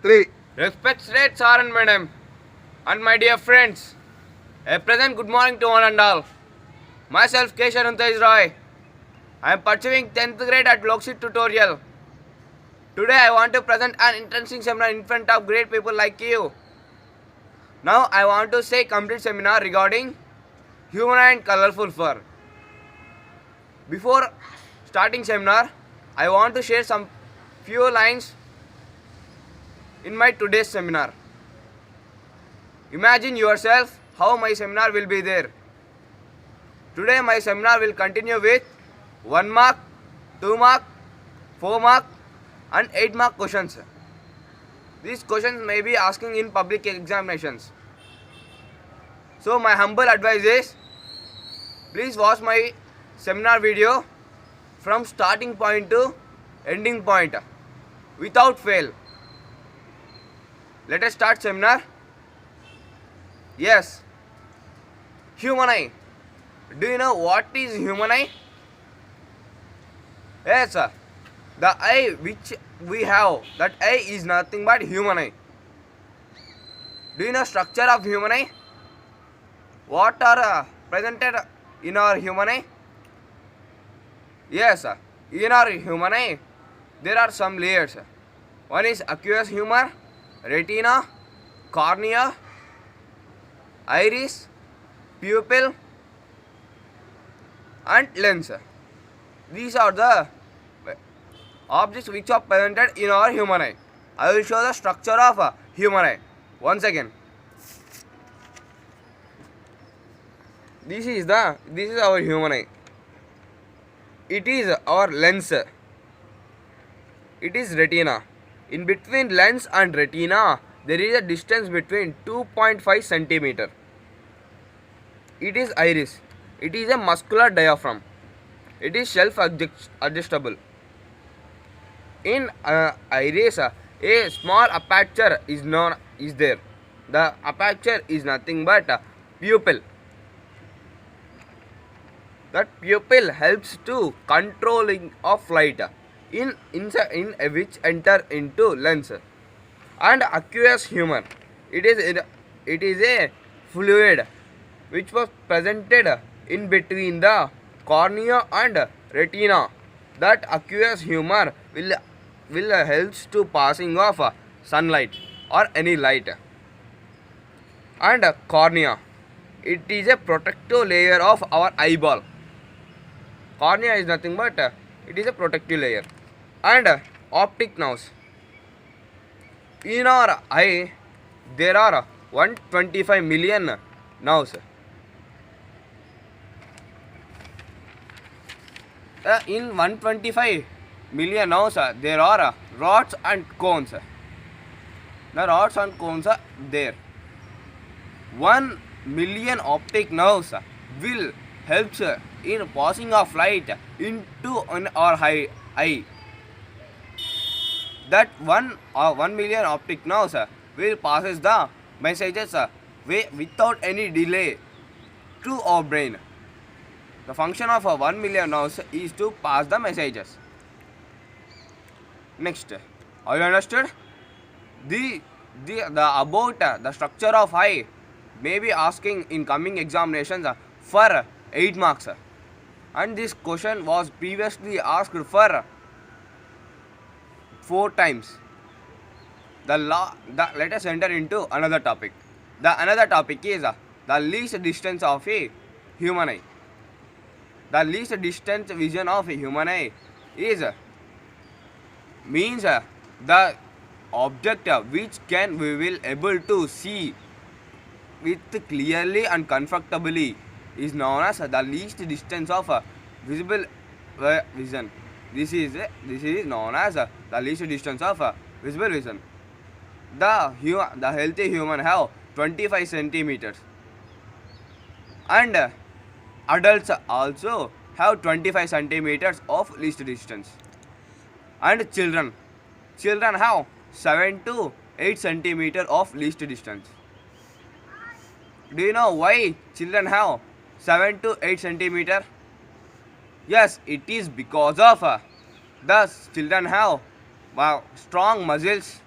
3. Respected sir and madam, and my dear friends, a present good morning to one and all. Myself K. Sharantej Roy. I am pursuing 10th grade at Loksit Tutorial. Today I want to present an interesting seminar in front of great people like you. Now I want to say complete seminar regarding human and colorful fur. Before starting seminar, I want to share some few lines in my today's seminar. Imagine yourself how my seminar will be there. Today my seminar will continue with 1 mark, 2 mark, 4 mark and 8 mark questions. These questions may be asking in public examinations. So my humble advice is, please watch my seminar video from starting point to ending point without fail. Let us start seminar. Yes. Human eye. Do you know what is human eye? Yes, sir. The eye which we have, that eye is nothing but human eye. Do you know structure of human eye? What are presented in our human eye? Yes, sir. In our human eye, there are some layers. One is aqueous humor, retina, cornea, iris, pupil and lens. These are the objects which are presented in our human eye. I will show the structure of a human eye. Once again, this is our human eye. It is our lens. It is retina. In between lens and retina, there is a distance between 2.5 centimeter. It is iris. It is a muscular diaphragm. It is self-adjustable. In iris, a small aperture is there. The aperture is nothing but a pupil. That pupil helps to controlling of light in which enter into lens. And aqueous humor. It is a fluid which was presented in between the cornea and retina. That aqueous humor will helps to passing of sunlight or any light. And cornea. It is a protective layer of our eyeball. Cornea is nothing but it is a protective layer. And optic nerves. In our eye, there are 125 million nerves. In 125 million nerves, there are rods and cones. The rods and cones are there. 1 million optic nerves will help in passing of light into our eye. That 1 million optic nerves will passes the messages without any delay to our brain. The function of 1 million nerves is to pass the messages. Next, are you understood? The about the structure of eye may be asking in coming examinations for 8 marks. And this question was previously asked for 4 times. Let us enter into another topic. The another topic is the least distance of a human eye. The least distance vision of a human eye is means the object which we will able to see with clearly and comfortably is known as the least distance of visible vision. This is known as the least distance of visible vision. The healthy human have 25 centimeters, and adults also have 25 centimeters of least distance. And children have 7 to 8 centimeters of least distance. Do you know why children have 7 to 8 centimeters? Yes, it is because of the children have strong muscles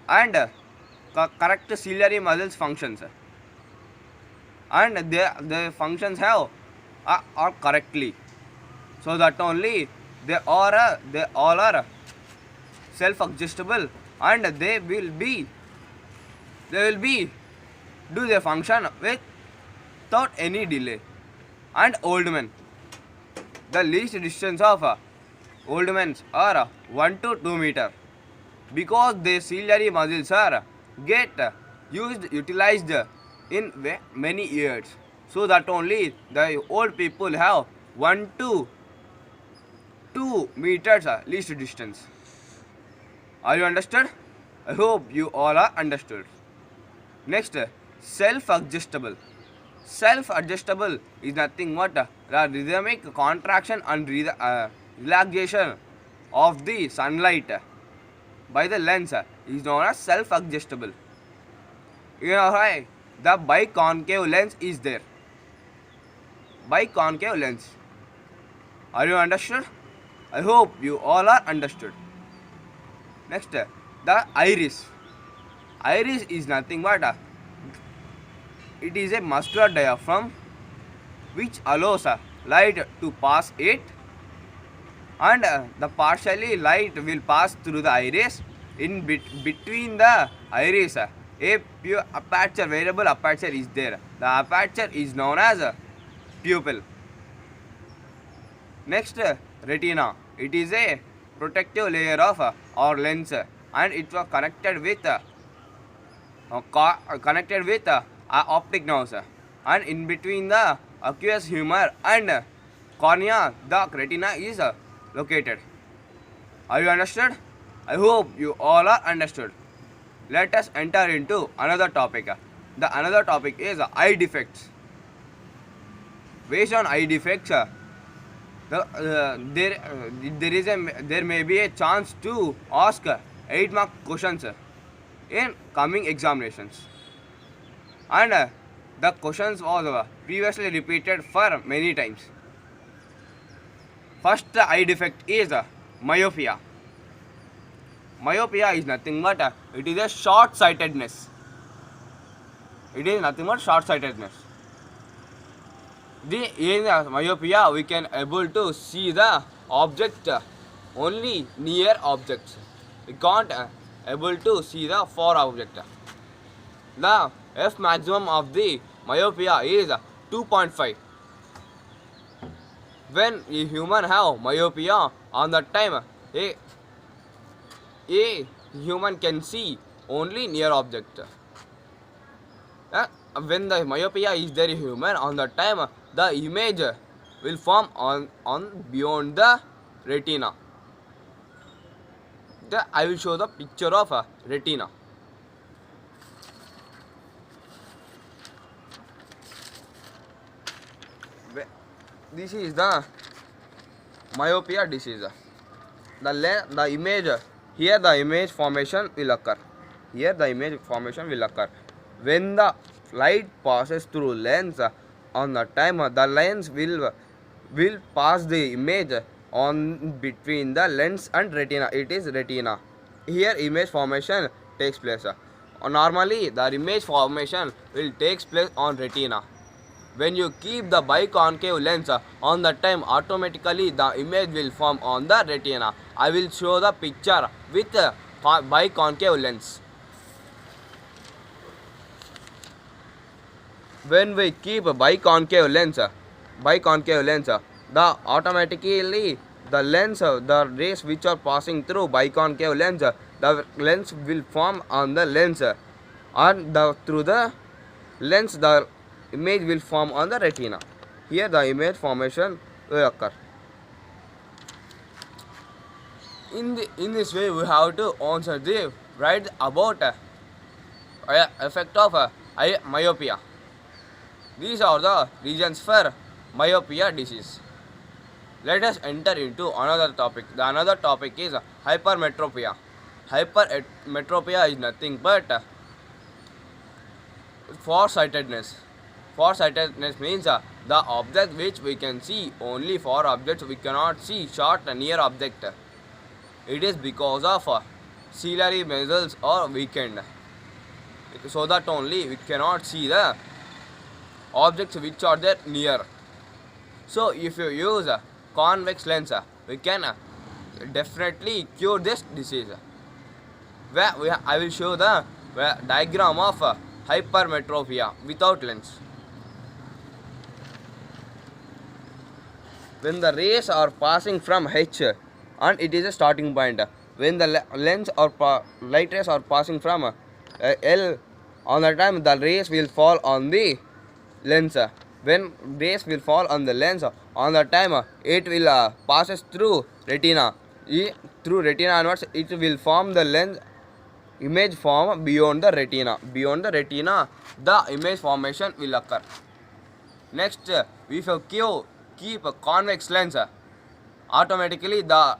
and correct ciliary muscles functions, and the functions have are correctly, so that only they all are self adjustable, and they will be do their function without any delay. And old men, the least distance of old men are 1 to 2 meter, because their ciliary muscles are get utilized in many years, so that only the old people have 1 to 2 meters least distance. Are you understood? I hope you all are understood. Next, self-adjustable. Self-adjustable is nothing but the rhythmic contraction and relaxation of the sunlight by the lens is known as self-adjustable. In our eye, the biconcave lens is there. Biconcave lens. Are you understood? I hope you all are understood. Next, the iris. Iris is nothing but it is a muscular diaphragm which allows light to pass it, and the partially light will pass through the iris. In between the iris, a pure aperture, variable aperture is there. The aperture is known as pupil. Next, retina. It is a protective layer of our lens, and it was connected with optic nerves, and in between the aqueous humor and cornea, the retina is located. Are you understood? I hope you all are understood. Let us enter into another topic. The another topic is eye defects. Based on eye defects, there may be a chance to ask 8-mark questions in coming examinations, and the questions was previously repeated for many times. First eye defect is myopia. Myopia is nothing but it is a short-sightedness. It is nothing but short-sightedness. In myopia, we can able to see the object only near objects. We can't able to see the far object. The F maximum of the myopia is 2.5. When a human have myopia, on that time a human can see only near object. When the myopia is there in human, on that time the image will form on beyond the retina. I will show the picture of retina. This is the myopia disease. The image here, the image formation will occur. Here the image formation will occur when the light passes through lens. On the time the lens will pass the image on between the lens and retina. It is retina. Here image formation takes place. Normally the image formation will takes place on retina. When you keep the biconcave lens on the time, automatically the image will form on the retina. I will show the picture with biconcave lens. When we keep a biconcave lens, the automatically the lens, the rays which are passing through biconcave lens, the lens will form on the lens, and through the lens the image will form on the retina. Here the image formation will occur. In this way, we have to answer the right about effect of myopia. These are the reasons for myopia disease. Let us enter into another topic. The another topic is hypermetropia. Hypermetropia is nothing but farsightedness. Farsightedness means the object which we can see only far objects, we cannot see short and near object. It is because of ciliary muscles are weakened, so that only we cannot see the objects which are there near. So if you use a convex lens, we can definitely cure this disease. I will show the diagram of hypermetropia without lens. When the rays are passing from H and it is a starting point, when the lens or light rays are passing from L, on the time the rays will fall on the lens. When rays will fall on the lens, on the time it will passes through retina. Through retina onwards, it will form the lens image form beyond the retina. Beyond the retina, the image formation will occur. Next, if you keep a convex lens, automatically the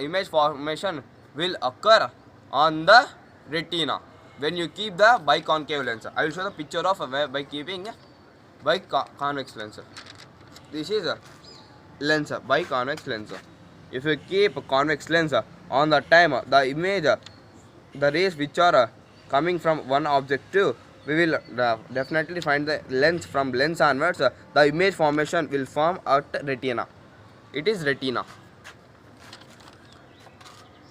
image formation will occur on the retina. When you keep the biconcave lens, I will show the picture of by keeping convex lens. This is a lens, biconvex lens. If you keep a convex lens, on the time the image, the rays which are coming from one object to, we will definitely find the lens. From lens onwards, the image formation will form at retina. It is retina.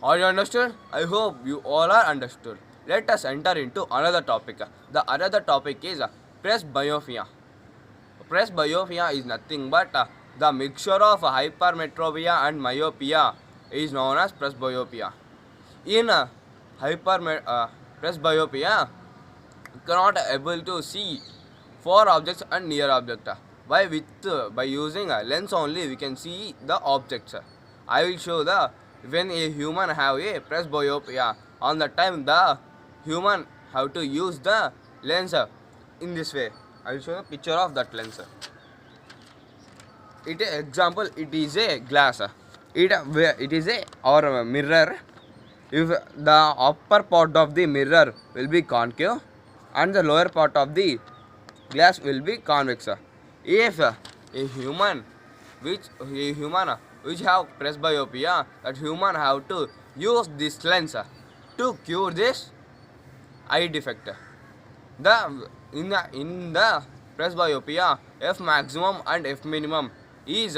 Are you understood? I hope you all are understood. Let us enter into another topic. The another topic is presbyopia. Presbyopia is nothing but the mixture of hypermetropia and myopia is known as presbyopia. In presbyopia, you cannot able to see far objects and near objects. By using a lens only we can see the objects. I will show the when a human have a presbyopia, on the time the human have to use the lens in this way. I will show a picture of that lens. Example, it is a glass. It is a mirror. If the upper part of the mirror will be concave and the lower part of the glass will be convex. If a human which have presbyopia, that human have to use this lens to cure this eye defect. In the presbyopia, f maximum and f minimum is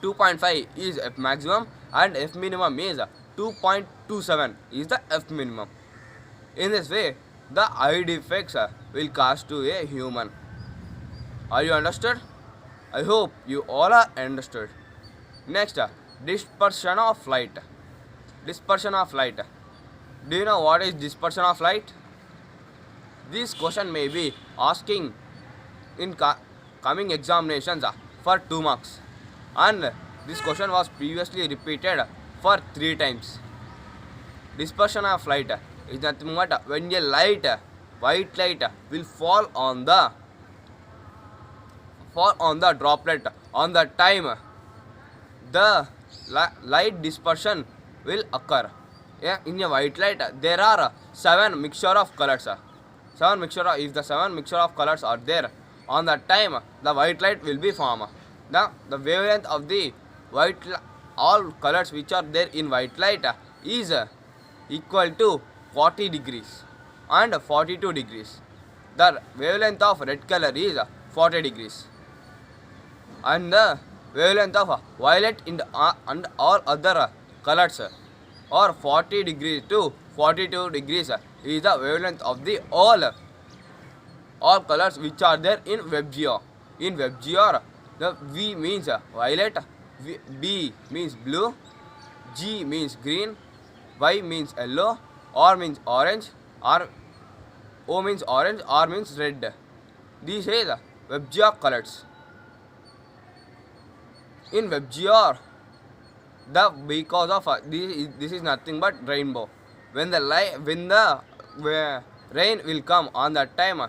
2.5 is f maximum and f minimum is 2.27 is the f minimum. In this way, the eye defects will cause to a human. Are you understood? I hope you all are understood. Next, dispersion of light. Dispersion of light. Do you know what is dispersion of light? This question may be asking in coming examinations for 2 marks, and this question was previously repeated for 3 times. Dispersion of light is nothing but when a white light will fall on the droplet, on the time the light dispersion will occur. In a white light there are 7 mixture of colors. If the 7 mixture of colors are there, on that time the white light will be formed. The wavelength of the all colors which are there in white light is equal to 40 degrees and 42 degrees. The wavelength of red color is 40 degrees, and the wavelength of violet and all other colors are 40 degrees to 42 degrees is the wavelength of the all colors which are there in WebGR. In WebGR, the V means violet, B means blue, G means green, Y means yellow, R means orange, O means orange, R means red. These are the WebGR colors. In WebGR, because of this is nothing but rainbow. When the rain will come, on the time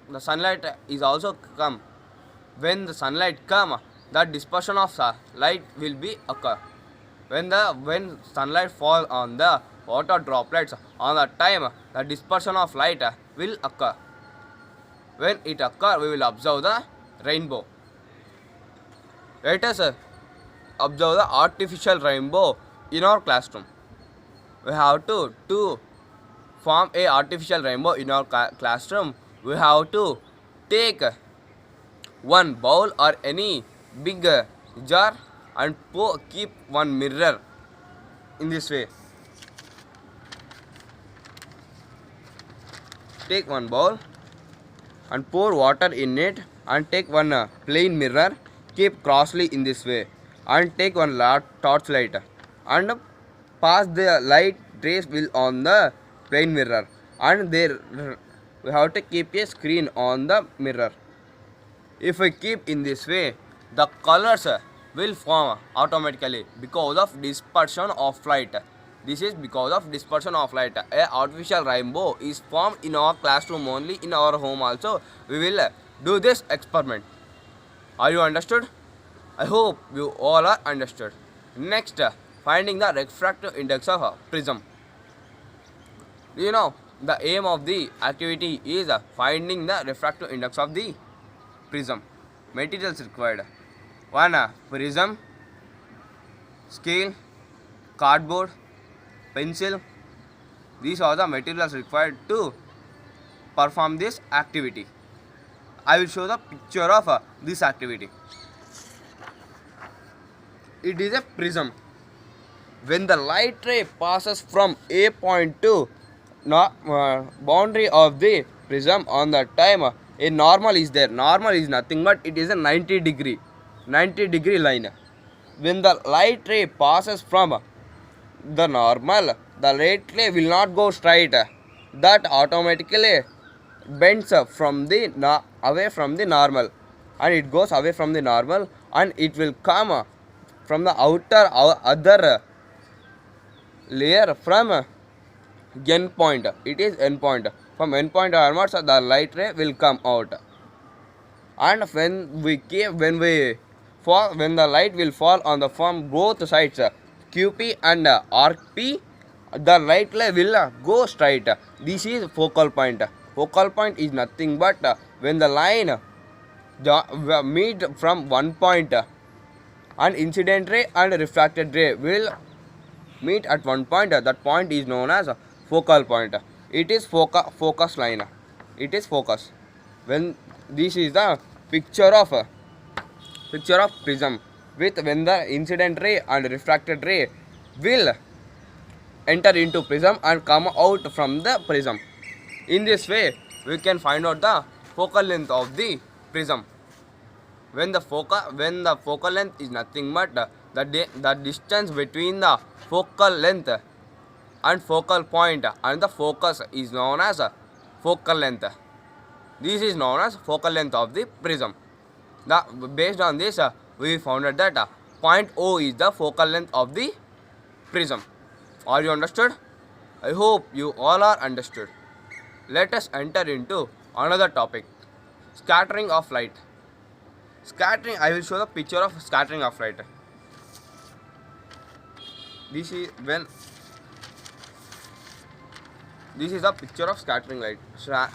the sunlight is also come. When the sunlight come, the dispersion of light will be occur. When sunlight fall on the water droplets, on the time the dispersion of light will occur. When it occur, we will observe the rainbow. Let us observe the artificial rainbow in our classroom. We have to form a artificial rainbow in our classroom. We have to take one bowl or any big jar and keep one mirror in this way. Take one bowl and pour water in it and take one plain mirror, keep crossly in this way, and take one torchlight and pass the light rays will on the plain mirror, and there we have to keep a screen on the mirror. If we keep in this way, the colors will form automatically because of dispersion of light. This is because of dispersion of light. A artificial rainbow is formed in our classroom only, in our home also. We will do this experiment. Are you understood? I hope you all are understood. Next, finding the refractive index of a prism. Do you know the aim of the activity is finding the refractive index of the prism. Materials required: one prism, scale, cardboard, pencil. These are the materials required to perform this activity. I will show the picture of this activity. It is a prism. When the light ray passes from a point to boundary of the prism, on the time a normal is there. Normal is nothing but it is a 90 degree line. When the light ray passes from the normal, the light ray will not go straight. That automatically bends from the away from the normal, and it goes away from the normal, and it will come from the outer other layer from end point. It is end point. From end point onwards, the light ray will come out. And when the light will fall on the from both sides, QP and RP, the light ray will go straight. This is focal point. Focal point is nothing but when the line meet from one point, and incident ray and refracted ray will meet at one point. That point is known as focal point. It is focus line. It is focus. When this is the picture of prism, with when the incident ray and refracted ray will enter into prism and come out from the prism. In this way, we can find out the focal length of the prism. When the focal length is nothing but the distance between the focal length and focal point and the focus is known as focal length. This is known as focal length of the prism. Based on this, we found out that point O is the focal length of the prism. Are you understood? I hope you all are understood. Let us enter into another topic: scattering of light. Scattering, I will show the picture of scattering of light. This is a picture of scattering light.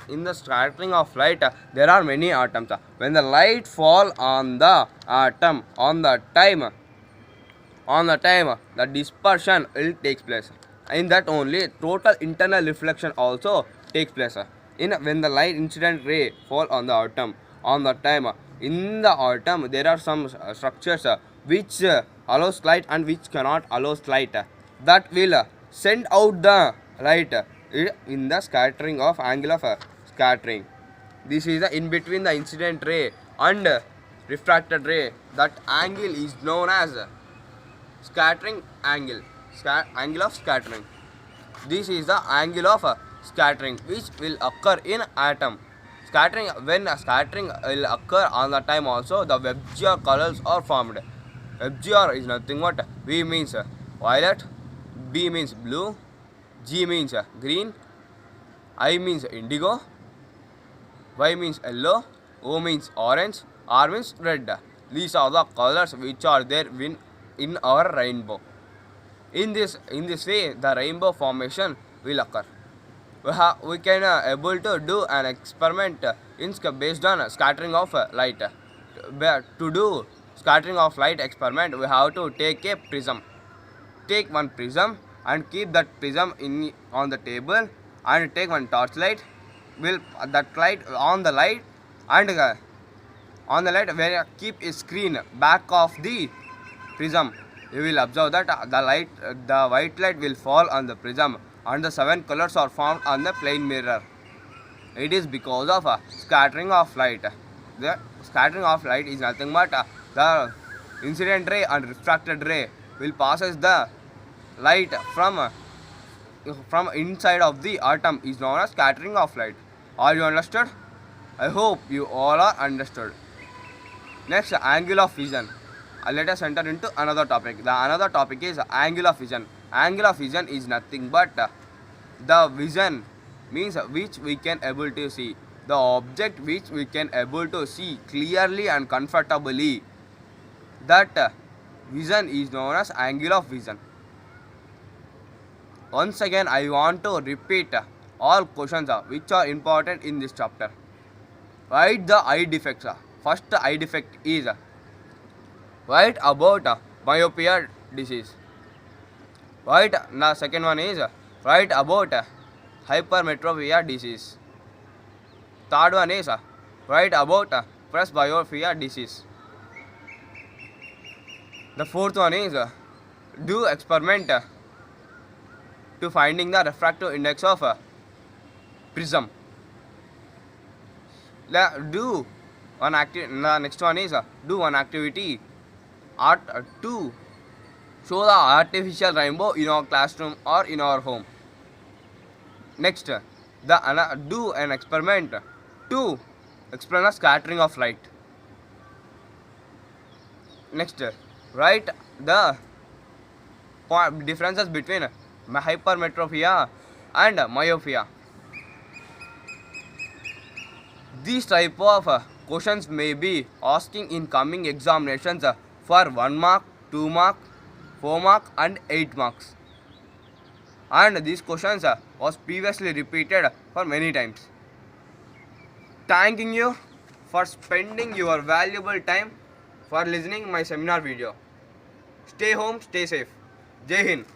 In the scattering of light, there are many atoms. When the light fall on the atom, on the time, the dispersion will take place. In that only, total internal reflection also takes place. When the light incident ray fall on the atom, on the time, in the atom there are some structures which allows light and which cannot allow light. That will send out the light in the scattering of angle of scattering. This is in between the incident ray and refracted ray. That angle is known as scattering angle. Angle of scattering. This is the angle of scattering which will occur in atom. Scattering, when scattering will occur on the time also, the Webb-Gear colors are formed. Webb-Gear is nothing but V means violet, B means blue, G means green, I means indigo, Y means yellow, O means orange, R means red. These are the colors which are there in our rainbow. In this way, the rainbow formation will occur. We can able to do an experiment based on scattering of light. To do scattering of light experiment, we have to take a prism. take one prism and keep that prism on the table, and take one torchlight. Will that light on the light, and on the light where you keep a screen back of the prism, you will observe that the white light will fall on the prism, and the 7 colors are formed on the plane mirror. It is because of scattering of light. The scattering of light is nothing but the incident ray and refracted ray will passes the light from inside of the atom is known as scattering of light. Are you understood? I hope you all are understood. Next, angle of vision. Let us enter into another topic. The another topic is angle of vision. Angle of vision is nothing but the vision means which we can able to see. The object which we can able to see clearly and comfortably. That vision is known as angle of vision. Once again, I want to repeat all questions which are important in this chapter. Write the eye defects. First eye defect is write about myopia disease. Write the second one is write about hypermetropia disease. Third one is write about presbyopia disease. The fourth one is do experiment to finding the refractive index of prism. Do one the next one is do one activity to show the artificial rainbow in our classroom or in our home. Next, do an experiment to explain the scattering of light. Next, write the differences between hypermetropia and myopia. These type of questions may be asking in coming examinations for 1 mark, 2 mark, 4 mark and 8 marks. And these questions was previously repeated for many times. Thanking you for spending your valuable time for listening my seminar video. Stay home, stay safe. Jai Hind.